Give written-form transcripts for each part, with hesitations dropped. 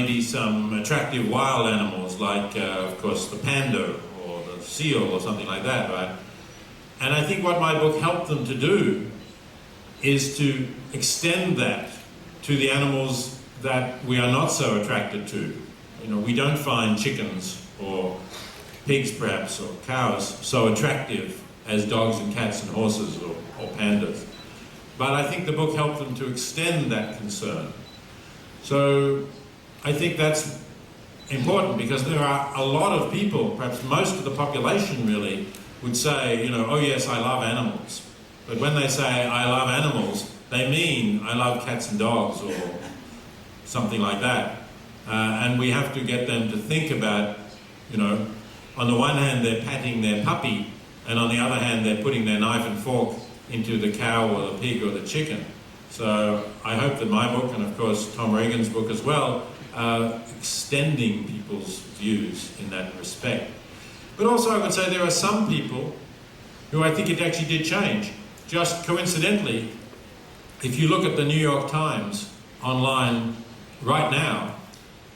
maybe some attractive wild animals like, of course, the panda or the seal or something like that, right? And I think what my book helped them to do is to extend that to the animals that we are not so attracted to. You know, we don't find chickens or pigs perhaps or cows so attractive as dogs and cats and horses or pandas. But I think the book helped them to extend that concern. So I think that's important because there are a lot of people, perhaps most of the population really, would say, you know, oh yes, I love animals. But when they say I love animals, they mean I love cats and dogs or something like that. And we have to get them to think about, you know, on the one hand they're patting their puppy, and on the other hand they're putting their knife and fork into the cow or the pig or the chicken. So I hope that my book, and of course Tom Regan's book as well, are extending people's views in that respect. But also I would say there are some people who I think it actually did change. Just coincidentally, if you look at the New York Times online right now,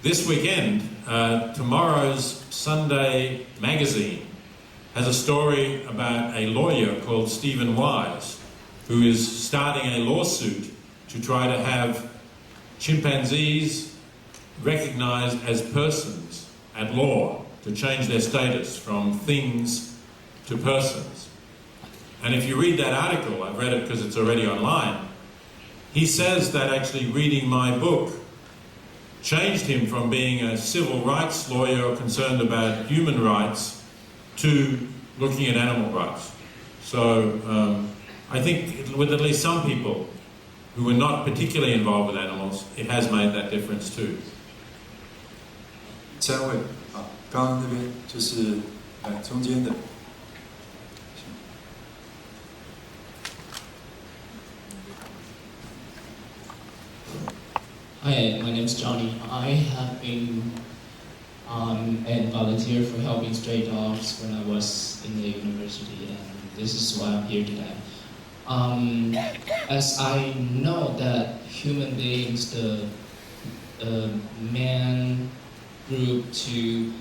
this weekend, tomorrow's Sunday magazine has a story about a lawyer called Stephen Wise, who is starting a lawsuit to try to have chimpanzees recognized as persons at law, to change their status from things to persons. And if you read that article, I've read it because it's already online, he says that actually reading my book changed him from being a civil rights lawyer concerned about human rights to looking at animal rights. So I think with at least some people who are not particularly involved with animals, it has made that difference too. 三位啊，刚刚那边就是中间的。Hi, my name is Johnny. I have been a volunteer for helping stray dogs when I was in the university, and this is why I'm here today. As I know that human beings, the main group to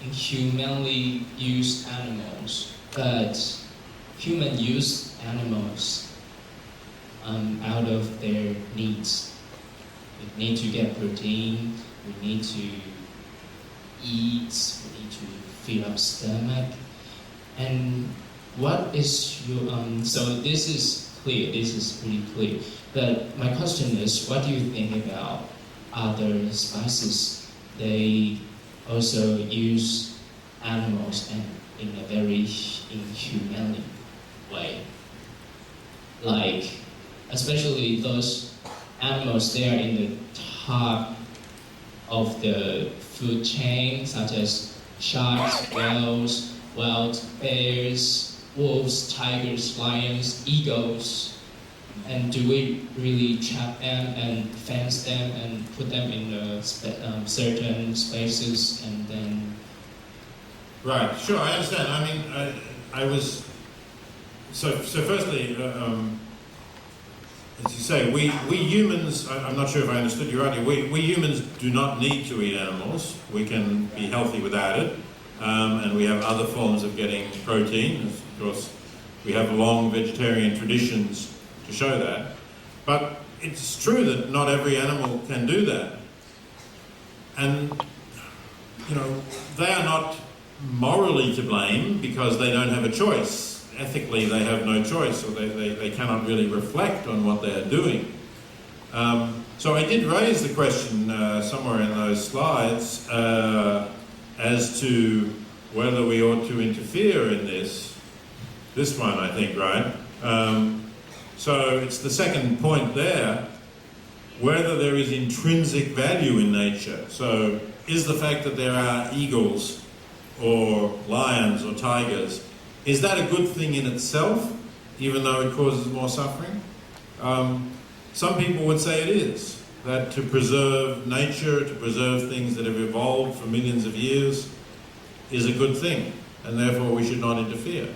inhumanly use animals, but humans use animals out of their needs. We need to get protein, we need to eat, we need to fill up stomach. And what is your, so this is clear, this is pretty clear. But my question is, what do you think about other species? They also use animals and in a very inhuman way. Like, especially those animals, they are in the top of the food chain, such as sharks, whales, wild bears, wolves, tigers, lions, eagles. And do we really trap them and fence them and put them in certain spaces and then... Right, sure, I understand. I mean, I was... So firstly, as you say, we humans, I'm not sure if I understood you rightly, we humans do not need to eat animals. We can be healthy without it. And we have other forms of getting protein. Of course, we have long vegetarian traditions to show that. But it's true that not every animal can do that. And, you know, they are not morally to blame because they don't have a choice. Ethically, they have no choice, or they cannot really reflect on what they are doing. So I did raise the question somewhere in those slides as to whether we ought to interfere in this one, I think, right? So it's the second point there, whether there is intrinsic value in nature. So is the fact that there are eagles or lions or tigers, is that a good thing in itself, even though it causes more suffering? Some people would say it is, that to preserve nature, to preserve things that have evolved for millions of years is a good thing, and therefore we should not interfere.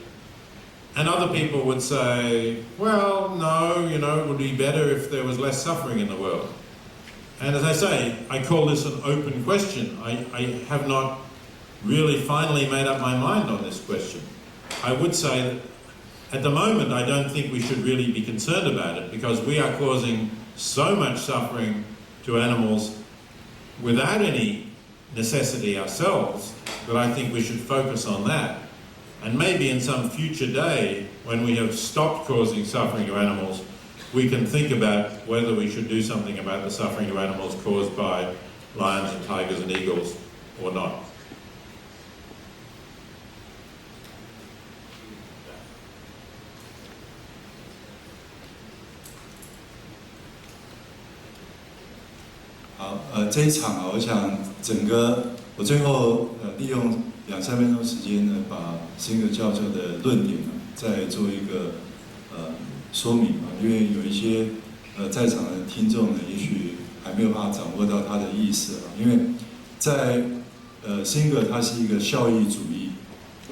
And other people would say, well, no, you know, it would be better if there was less suffering in the world. And as I say, I call this an open question. I have not really finally made up my mind on this question. I would say that at the moment I don't think we should really be concerned about it because we are causing so much suffering to animals without any necessity ourselves that I think we should focus on that. And maybe in some future day, when we have stopped causing suffering to animals, we can think about whether we should do something about the suffering to animals caused by lions and tigers and eagles or not.好，这一场啊，我想整个我最后利用2-3分钟时间呢，把辛格教授的论点再做一个说明啊，因为有一些在场的听众呢，也许还没有办法掌握到他的意思啊，因为在辛格他是一个效益主义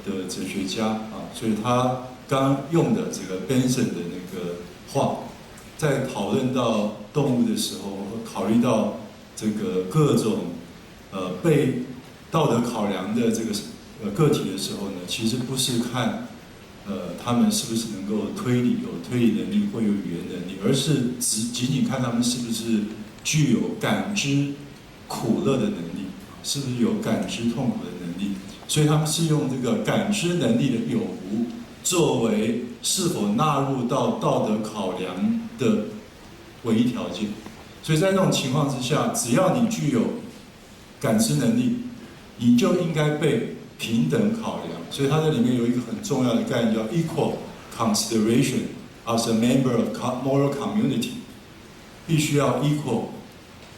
的哲学家啊，所以他刚用的这个 Benson 的那个话，在讨论到动物的时候，考虑到这个各种被道德考量的这个个体的时候呢，其实不是看他们是不是能够推理，有推理能力或有语言能力，而是仅仅看他们是不是具有感知苦乐的能力，是不是有感知痛苦的能力。所以他们是用这个感知能力的有无作为是否纳入到道德考量的唯一条件。所以在那种情况之下，只要你具有感知能力，你就应该被平等考量。所以它这里面有一个很重要的概念叫 equal consideration as a member of moral community， 必须要 equal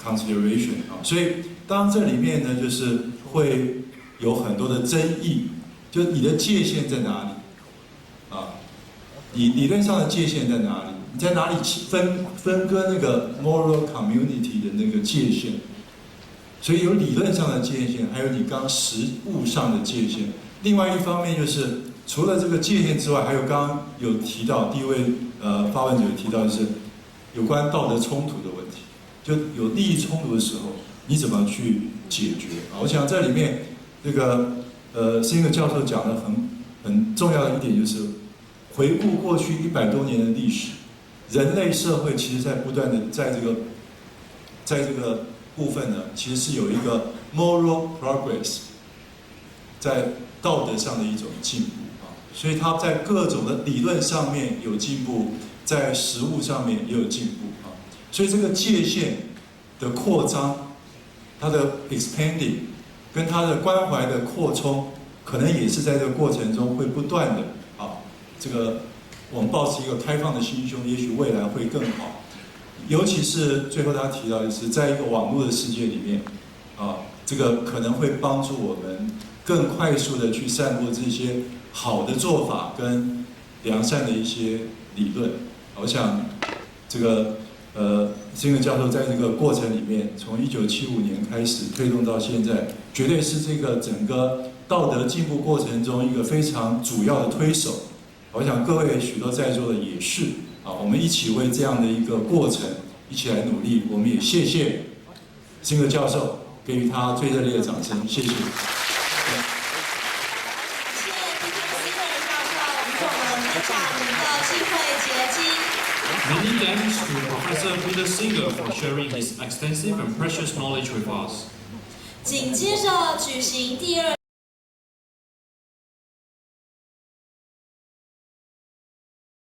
consideration 啊。所以当这里面呢，就是会有很多的争议，就你的界限在哪里啊？你理论上的界限在哪里？你在哪里分割那个 moral community 的那个界限？所以有理论上的界限，还有你刚实务上的界限。另外一方面就是，除了这个界限之外，还有刚刚有提到第一位发问者有提到，就是有关道德冲突的问题，就有利益冲突的时候，你怎么去解决啊？我想这里面这个辛格教授讲的很重要的一点就是，回顾过去100多年的历史，人类社会其实在不断的在这个部分呢，其实是有一个 moral progress， 在道德上的一种进步啊，所以它在各种的理论上面有进步，在实务上面也有进步啊，所以这个界限的扩张，它的 expanding， 跟它的关怀的扩充，可能也是在这个过程中会不断的啊，这个我们抱持一个开放的心胸，也许未来会更好。尤其是最后他提到的是，在一个网络的世界里面，啊，这个可能会帮助我们更快速的去散播这些好的做法跟良善的一些理论。我想，这个辛格教授在这个过程里面，从1975年开始推动到现在，绝对是这个整个道德进步过程中一个非常主要的推手。我想各位许多在座的也是。啊，我们一起为这样的一个过程一起来努力。我们也谢谢辛格教授，给予他最热烈的掌声，谢谢。谢谢 Peter 教授与我们分享您的智慧结晶。Many thanks to Professor Peter Singer for sharing his extensive and precious knowledge with us. 紧接着举行第2